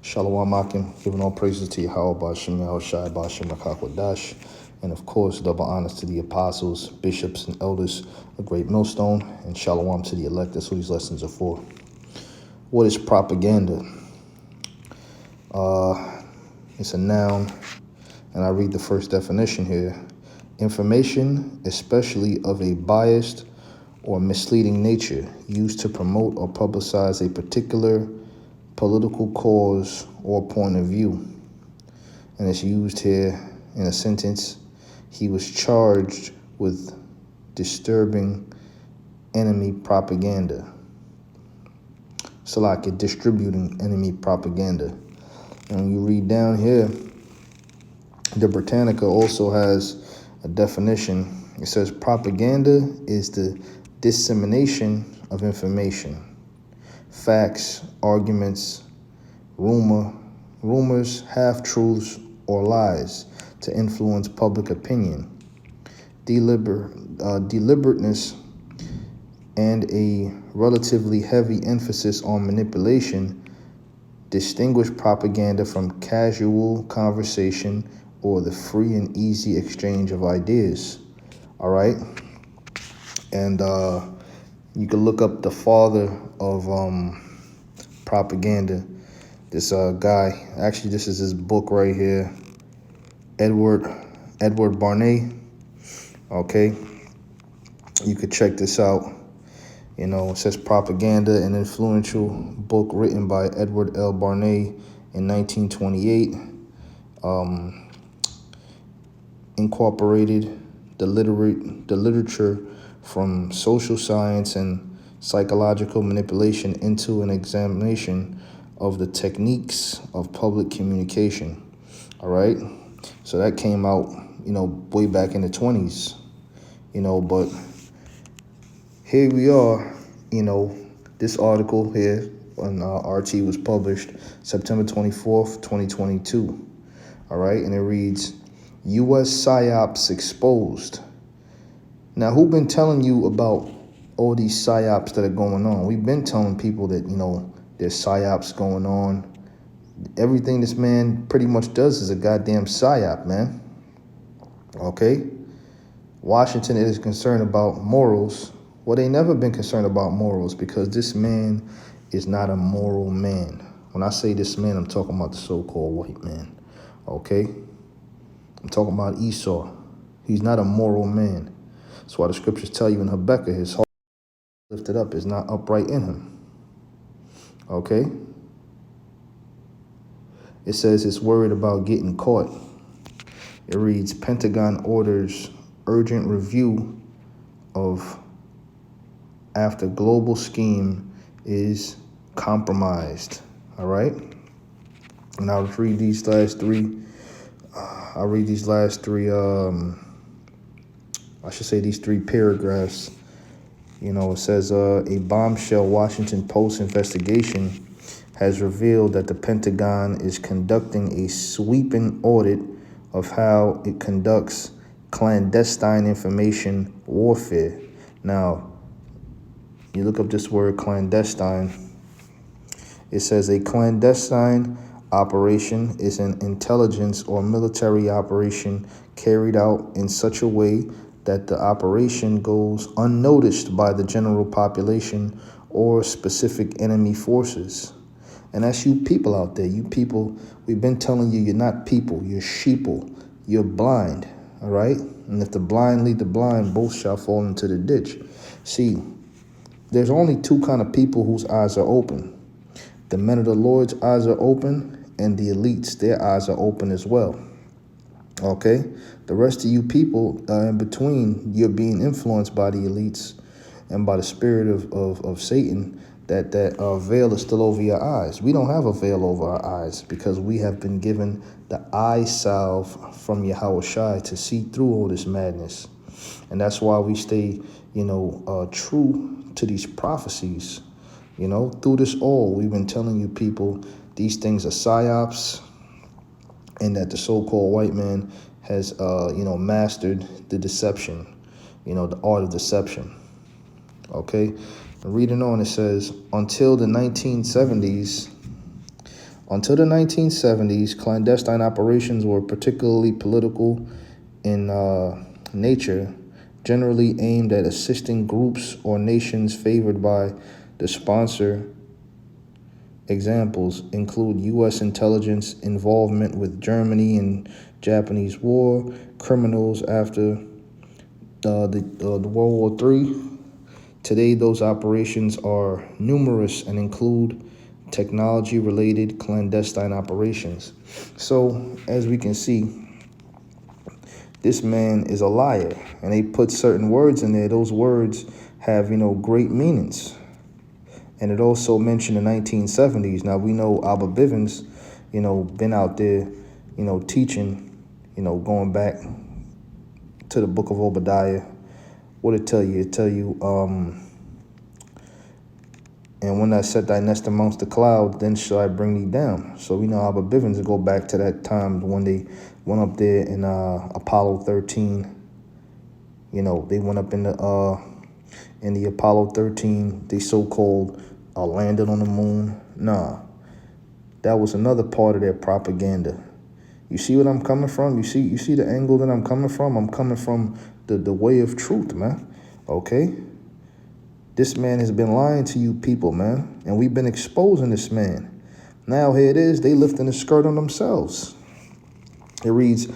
Shalom Akim, giving all praises to Yahweh, Ba'ashem Yahushai, Ba'ashem Rakakwadash, and of course, double honors to the apostles, bishops, and elders of Great Millstone, and Shalom to the elect. That's what these lessons are for. What is propaganda? It's a noun, and I read the first definition here. Information, especially of a biased or misleading nature, used to promote or publicize a particular political cause or point of view. And it's used here in a sentence. He was charged with disturbing enemy propaganda. So like it distributing enemy propaganda. And when you read down here, the Britannica also has a definition. It says propaganda is the dissemination of information, facts, arguments, rumors, half-truths, or lies to influence public opinion. Deliberateness and a relatively heavy emphasis on manipulation distinguish propaganda from casual conversation or the free and easy exchange of ideas. All right? And you can look up the father of propaganda. This guy, actually this is his book right here, Edward Barnay. Okay, you could check this out. You know, it says Propaganda, an influential book written by Edward L. Barnay in 1928. Incorporated the literature from social science and psychological manipulation into an examination of the techniques of public communication. All right, so that came out, way back in the 20s, but here we are, this article here on RT was published September 24th, 2022. All right, and it reads, U.S. PSYOPs exposed. Now, who been telling you about all these PSYOPs that are going on? We've been telling people that, there's PSYOPs going on. Everything this man pretty much does is a goddamn PSYOP, man. Okay? Washington is concerned about morals. Well, they never been concerned about morals because this man is not a moral man. When I say this man, I'm talking about the so-called white man. Okay? I'm talking about Esau. He's not a moral man. That's why the scriptures tell you in Habakkuk, his heart lifted up is not upright in him. Okay? It says it's worried about getting caught. It reads, Pentagon orders urgent review of after global scheme is compromised. All right? And I'll read these last three. These three paragraphs. It says a bombshell Washington Post investigation has revealed that the Pentagon is conducting a sweeping audit of how it conducts clandestine information warfare. Now, you look up this word clandestine. It says a clandestine operation is an intelligence or military operation carried out in such a way that the operation goes unnoticed by the general population or specific enemy forces. And that's you people out there. You people, we've been telling you, you're not people, you're sheeple, you're blind, all right? And if the blind lead the blind, both shall fall into the ditch. See, there's only two kind of people whose eyes are open. The men of the Lord's eyes are open, and the elites, their eyes are open as well. Okay? The rest of you people in between, you're being influenced by the elites and by the spirit of Satan. That veil is still over your eyes. We don't have a veil over our eyes because we have been given the eye salve from Yahweh Shai to see through all this madness. And that's why we stay, true to these prophecies. Through this all, we've been telling you people these things are psyops and that the so-called white man has, mastered the deception, the art of deception. Okay? Reading on, it says, until the 1970s, Until the 1970s, clandestine operations were particularly political in nature, generally aimed at assisting groups or nations favored by the sponsor. Examples include U.S. intelligence involvement with Germany and Japanese war, criminals after the World War III. Today, those operations are numerous and include technology-related clandestine operations. So, as we can see, this man is a liar, and they put certain words in there. Those words have, great meanings. And it also mentioned the 1970s. Now, we know Abba Bivens, been out there, teaching, going back to the book of Obadiah. What it tell you? It tell you, and when I set thy nest amongst the clouds, then shall I bring thee down. So we know Abba Bivens to go back to that time when they went up there in Apollo 13. They went up in the Apollo 13, they so-called landed on the moon. Nah, that was another part of their propaganda. You see what I'm coming from? You see the angle that I'm coming from? I'm coming from the way of truth, man. Okay? This man has been lying to you people, man. And we've been exposing this man. Now here it is, they lifting the skirt on themselves. It reads,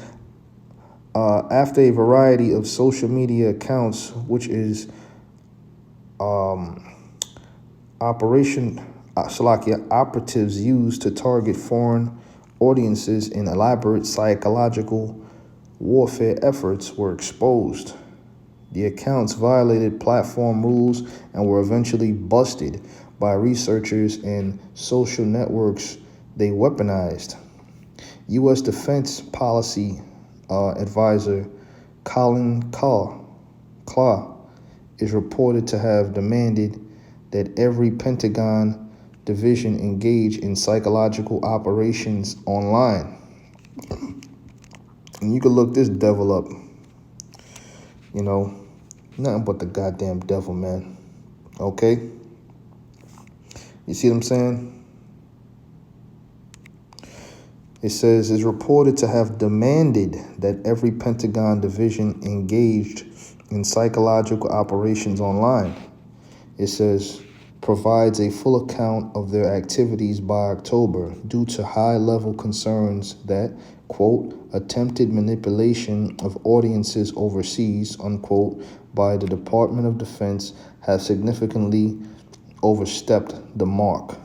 after a variety of social media accounts, which is operatives used to target foreign audiences in elaborate psychological warfare efforts were exposed. The accounts violated platform rules and were eventually busted by researchers and social networks they weaponized. U.S. Defense Policy Advisor Colin Klaw is reported to have demanded that every Pentagon division engage in psychological operations online. And you can look this devil up. Nothing but the goddamn devil, man. Okay? You see what I'm saying? It says, is reported to have demanded that every Pentagon division engaged in psychological operations online. It says, provides a full account of their activities by October due to high-level concerns that, quote, attempted manipulation of audiences overseas, unquote, by the Department of Defense have significantly overstepped the mark.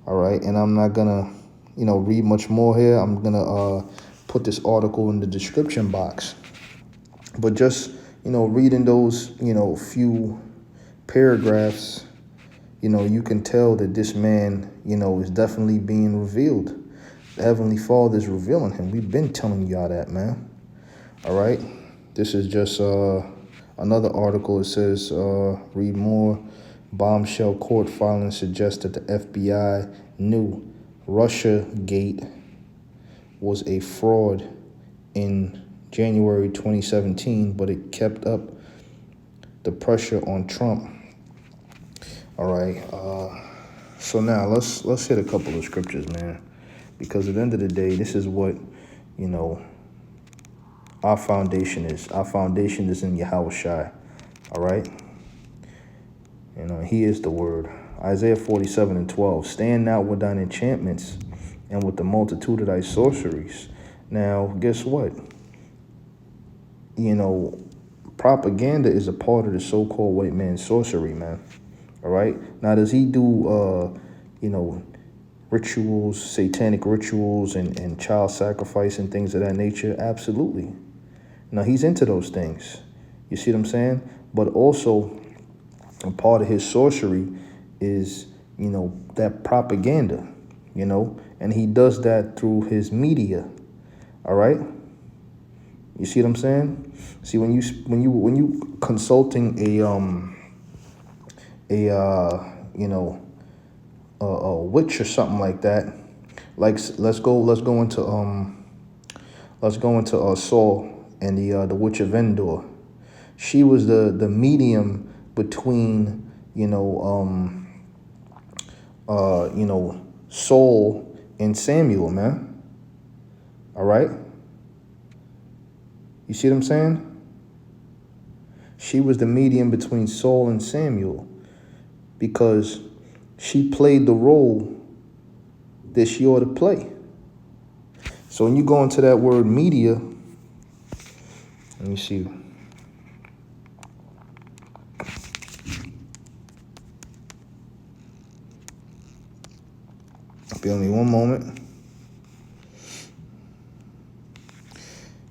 All right, and I'm not gonna, read much more here. I'm gonna put this article in the description box. But just, reading those, few paragraphs, you can tell that this man, is definitely being revealed. The Heavenly Father is revealing him. We've been telling y'all that, man. All right. This is just another article. It says, read more. Bombshell court filing suggests that the FBI knew Russia Gate was a fraud in January 2017, but it kept up the pressure on Trump. All right. So now let's hit a couple of scriptures, man, because at the end of the day, this is what our foundation is. Our foundation is in Yahweh Shai. All right. He is the word. Isaiah 47:12. Stand now with thine enchantments and with the multitude of thy sorceries. Now, guess what? Propaganda is a part of the so-called white man's sorcery, man. All right. Now, does he do, rituals, satanic rituals, and child sacrifice and things of that nature? Absolutely. Now, he's into those things. You see what I'm saying? But also, a part of his sorcery is, that propaganda, and he does that through his media. All right. You see what I'm saying? See, when you consulting a witch or something like that, like let's go into Saul and the witch of Endor. She was the medium between Saul in Samuel, man. All right? You see what I'm saying? She was the medium between Saul and Samuel because she played the role that she ought to play. So when you go into that word media, let me see. Give me one moment.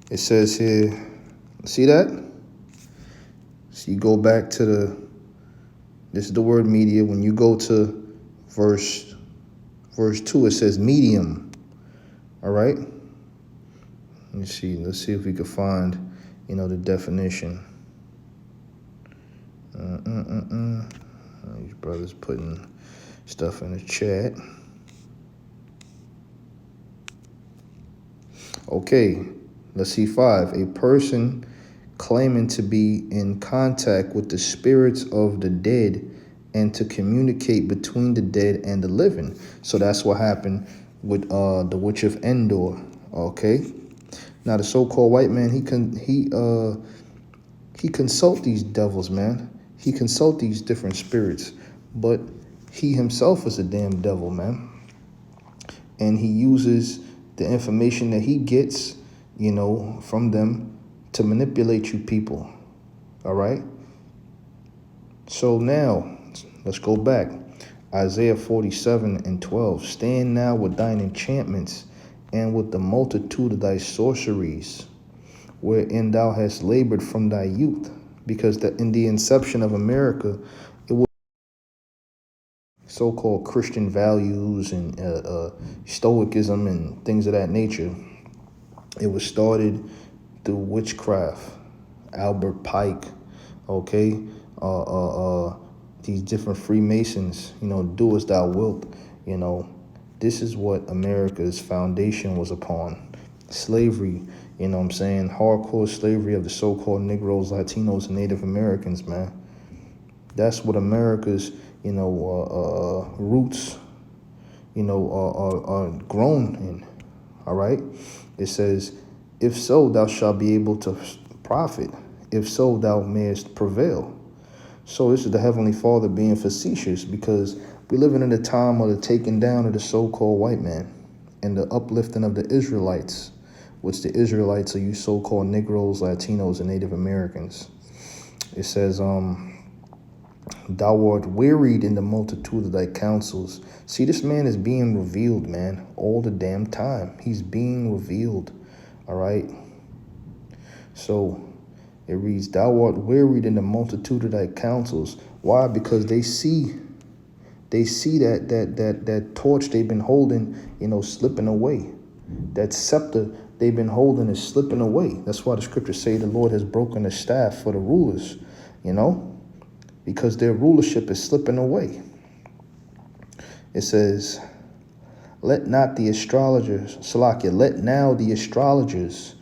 It says here, see that? So you go back to this is the word media. When you go to verse 2, it says medium. All right? Let me see. Let's see if we can find, the definition. These brothers putting stuff in the chat. Okay, let's see 5. A person claiming to be in contact with the spirits of the dead and to communicate between the dead and the living. So that's what happened with the witch of Endor. Okay, now the so-called white man, he consult these devils, man. He consult these different spirits, but he himself is a damn devil, man. And he uses the information that he gets, from them to manipulate you people. All right? So now, let's go back. Isaiah 47:12. Stand now with thine enchantments and with the multitude of thy sorceries, wherein thou hast labored from thy youth. Because in the inception of America, it was so-called Christian values and stoicism and things of that nature. It was started through witchcraft, Albert Pike, okay, these different Freemasons, do as thou wilt, This is what America's foundation was upon. Slavery, hardcore slavery of the so-called Negroes, Latinos, and Native Americans, man. That's what America's, roots, are grown in, all right? It says, if so, thou shalt be able to profit. If so, thou mayest prevail. So this is the Heavenly Father being facetious because we're living in a time of the taking down of the so-called white man and the uplifting of the Israelites, which the Israelites are you so-called Negroes, Latinos, and Native Americans. It says, thou art wearied in the multitude of thy counsels. See, this man is being revealed, man, all the damn time. He's being revealed, all right? So it reads, thou art wearied in the multitude of thy counsels. Why? Because they see that torch they've been holding, slipping away. That scepter they've been holding is slipping away. That's why the scriptures say the Lord has broken the staff for the rulers, because their rulership is slipping away. It says, let not the astrologers, Salakia, let now the astrologers,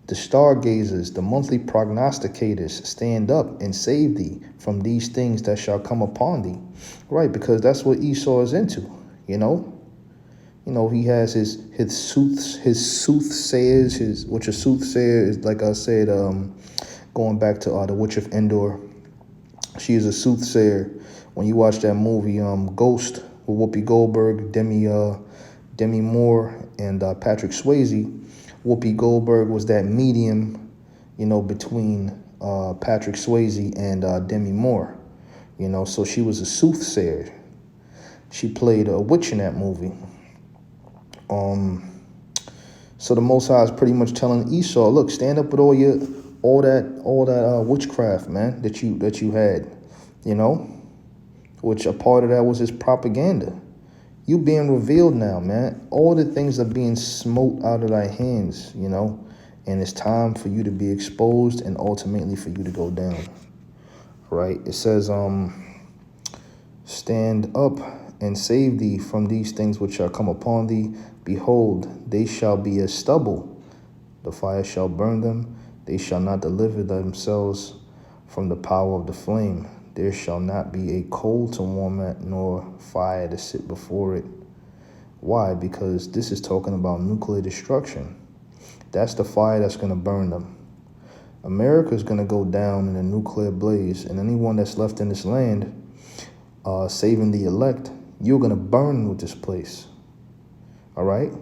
the stargazers, the monthly prognosticators stand up and save thee from these things that shall come upon thee. Right, because that's what Esau is into, he has his soothsayers, which a soothsayer is, like I said, going back to the Witch of Endor. She is a soothsayer. When you watch that movie, Ghost, with Whoopi Goldberg, Demi Moore, and Patrick Swayze, Whoopi Goldberg was that medium, between Patrick Swayze and Demi Moore. So she was a soothsayer. She played a witch in that movie. So the Most High is pretty much telling Esau, look, stand up with all that witchcraft, man, that you had, which a part of that was his propaganda. You being revealed now, man. All the things are being smote out of thy hands, and it's time for you to be exposed and ultimately for you to go down. Right? It says, stand up and save thee from these things which shall come upon thee. Behold, they shall be as stubble. The fire shall burn them. They shall not deliver themselves from the power of the flame. There shall not be a coal to warm at, nor fire to sit before it. Why? Because this is talking about nuclear destruction. That's the fire that's going to burn them. America is going to go down in a nuclear blaze, and anyone that's left in this land, saving the elect, you're going to burn with this place. All right?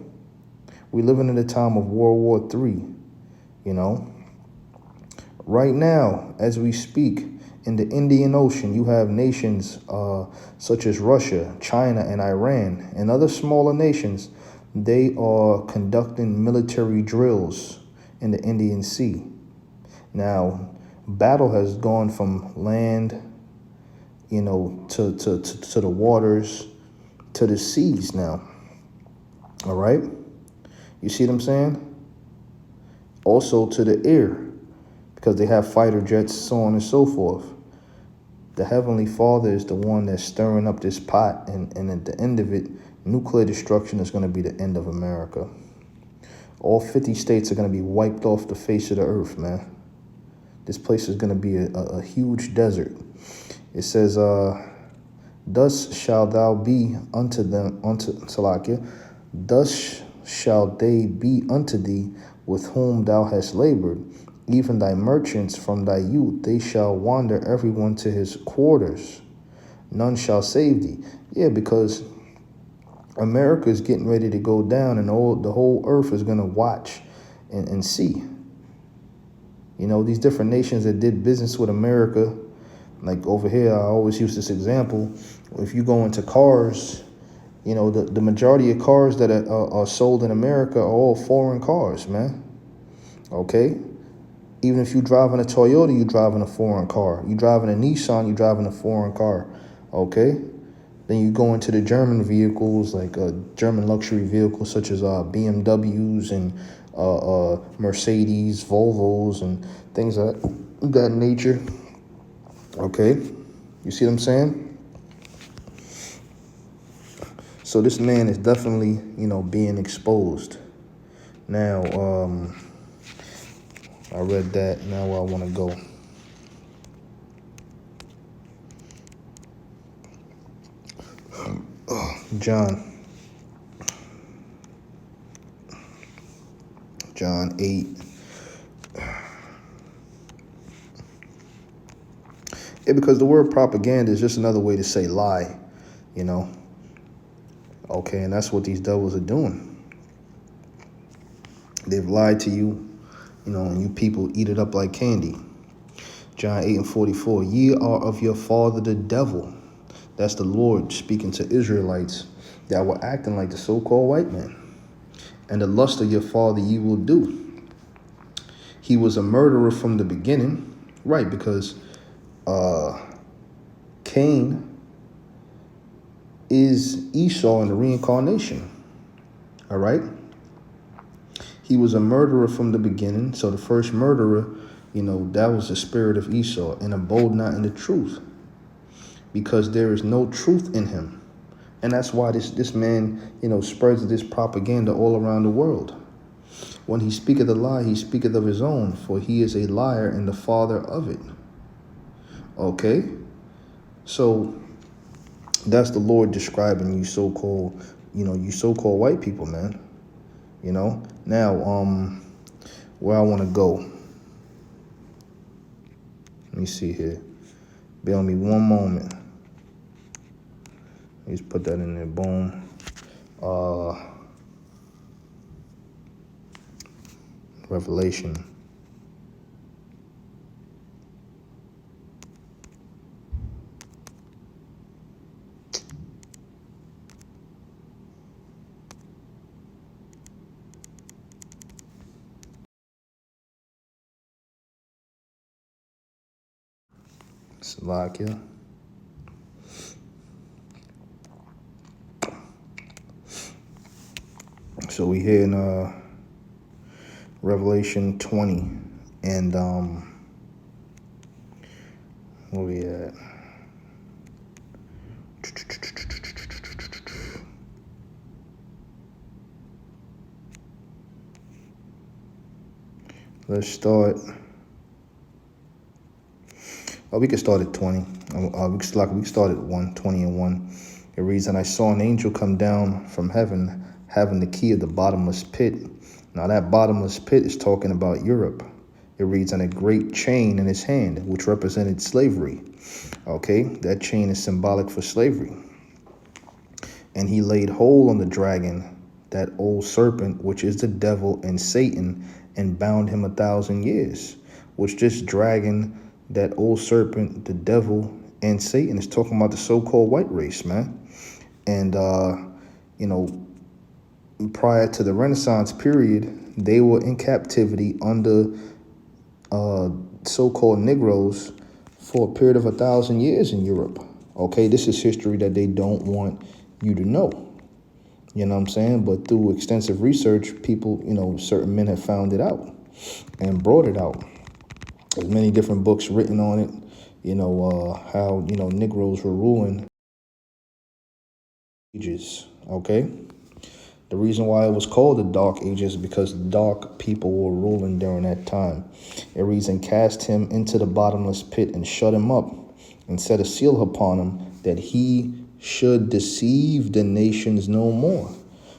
We're living in a time of World War III, you know. Right now, as we speak, in the Indian Ocean, you have nations such as Russia, China, and Iran, and other smaller nations. They are conducting military drills in the Indian Sea. Now, battle has gone from land, you know, to the waters, to the seas now. All right? You see what I'm saying? Also to the air, because they have fighter jets, so on and so forth. The Heavenly Father is the one that's stirring up this pot, and at the end of it, nuclear destruction is going to be the end of America. All 50 states are going to be wiped off the face of the earth, man. This place is going to be a huge desert. It says, thus shall thou be unto them, unto Salakia, thus shall they be unto thee with whom thou hast labored, even thy merchants from thy youth, they shall wander everyone to his quarters. None shall save thee. Yeah, because America is getting ready to go down, and the whole earth is going to watch and see. You know, these different nations that did business with America, like over here, I always use this example. If you go into cars, you know, the majority of cars that are sold in America are all foreign cars, man. Okay? Even if you're driving a Toyota, you're driving a foreign car. You're driving a Nissan, you're driving a foreign car. Okay? Then you go into the German vehicles, like German luxury vehicles such as BMWs and Mercedes, Volvos, and things of that nature. Okay? You see what I'm saying? So this man is definitely, you know, being exposed. Now, I read that. Now where I want to go. John 8. Yeah, because the word propaganda is just another way to say lie, you know. Okay, and that's what these devils are doing. They've lied to you, you know, and you people eat it up like candy. John 8:44, ye are of your father the devil. That's the Lord speaking to Israelites that were acting like the so-called white man. And the lust of your father ye will do. He was a murderer from the beginning. Right, because Cain is Esau in the reincarnation. All right? He was a murderer from the beginning. So the first murderer, you know, that was the spirit of Esau, and abode not in the truth, because there is no truth in him. And that's why this man, you know, spreads this propaganda all around the world. When he speaketh a lie, he speaketh of his own, for he is a liar and the father of it. Okay? So that's the Lord describing you so-called, you know, you so-called white people, man. You know? Now, where I want to go. Let me see here. Bear with me one moment. Let's put that in there. Boom. Revelation. Slovakia. So we here in Revelation 20, and where we at? Let's start. Oh, we can start at 20. We can start at 1, 20 and 1. It reads, and I saw an angel come down from heaven, having the key of the bottomless pit. Now that bottomless pit is talking about Europe. It reads, and a great chain in his hand, which represented slavery. Okay, that chain is symbolic for slavery. And he laid hold on the dragon, that old serpent, which is the devil and Satan, and bound him 1,000 years. Which this dragon, that old serpent, the devil, and Satan is talking about the so-called white race, man. And, you know, prior to the Renaissance period, they were in captivity under so-called Negroes for a period of 1,000 years in Europe. Okay, this is history that they don't want you to know. You know what I'm saying? But through extensive research, people, certain men have found it out and brought it out. There's many different books written on it, how, Negroes were ruling ages, okay? The reason why it was called the Dark Ages is because dark people were ruling during that time. It reads, and cast him into the bottomless pit and shut him up and set a seal upon him that he should deceive the nations no more.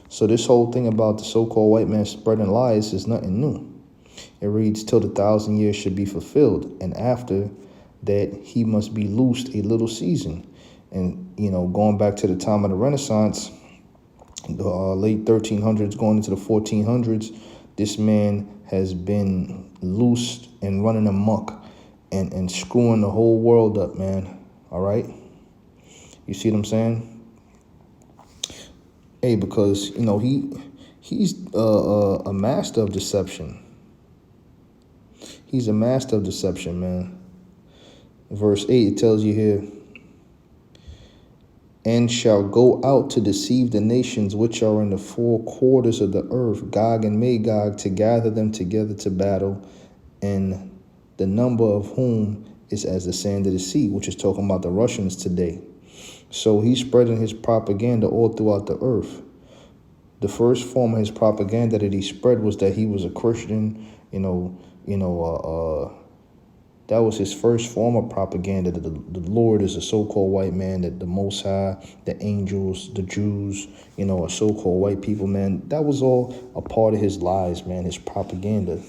So this whole thing about the so-called white man spreading lies is nothing new. It reads, till the 1,000 years should be fulfilled, and after that he must be loosed a little season. And, going back to the time of the Renaissance, the late 1300s going into the 1400s, this man has been loosed and running amok and screwing the whole world up, man. All right? You see what I'm saying? Hey, because, he's a master of deception. He's a master of deception, man. Verse 8, it tells you here, and shall go out to deceive the nations which are in the four quarters of the earth, Gog and Magog, to gather them together to battle, and the number of whom is as the sand of the sea, which is talking about the Russians today. So he's spreading his propaganda all throughout the earth. The first form of his propaganda that he spread was that he was a Christian, that was his first form of propaganda, that the Lord is a so-called white man, that the Most High, the angels, the Jews, are so-called white people, man. That was all a part of his lies, man, his propaganda.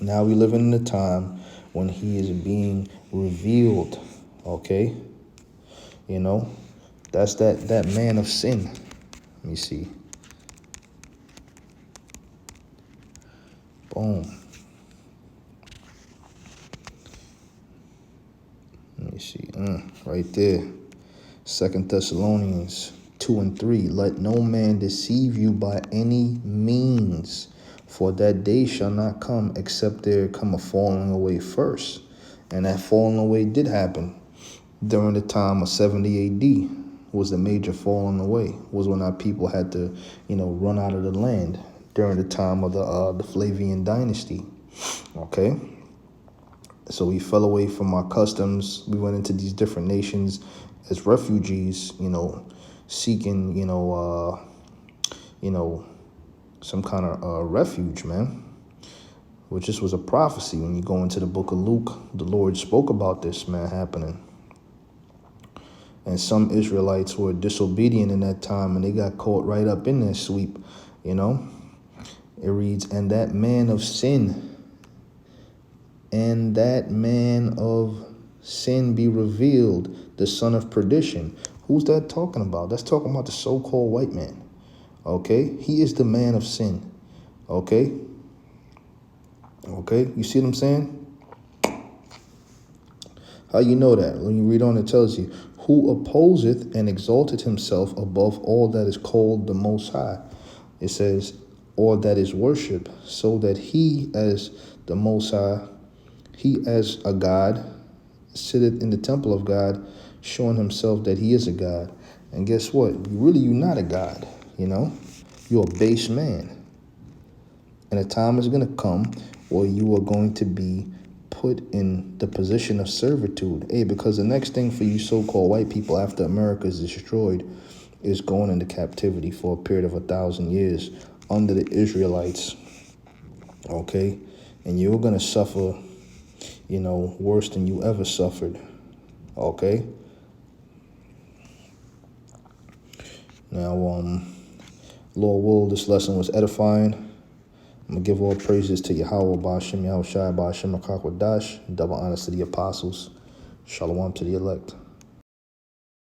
Now we live in a time when he is being revealed, okay? That's that man of sin. Let me see. Boom. Let me see. Right there. 2 Thessalonians 2 and 3. Let no man deceive you by any means, for that day shall not come except there come a falling away first. And that falling away did happen during the time of 70 AD. Was the major falling away. Was when our people had to, run out of the land during the time of the Flavian dynasty. Okay. So we fell away from our customs. We went into these different nations as refugees, seeking, some kind of refuge, man. Which this was a prophecy. When you go into the book of Luke, the Lord spoke about this, man, happening. And some Israelites were disobedient in that time, and they got caught right up in that sweep, It reads, and that man of sin, be revealed, the son of perdition. Who's that talking about? That's talking about the so-called white man. Okay? He is the man of sin. Okay? Okay? You see what I'm saying? How you know that? When you read on, it tells you, who opposeth and exalteth himself above all that is called the Most High. It says, or that is worship, so that he as the Most High, he as a God, sitteth in the temple of God, showing himself that he is a God. And guess what? You're not a God, You're a base man. And a time is going to come where you are going to be put in the position of servitude. Hey, because the next thing for you so-called white people after America is destroyed is going into captivity for a period of 1,000 years under the Israelites. Okay? And you're going to suffer, worse than you ever suffered. Okay? Now, Lord will, this lesson was edifying. I'm going to give all praises to Yahweh, Ba'ashem, Yahushai, Ba'ashem, Akakwadash. Double honors to the apostles. Shalom to the elect.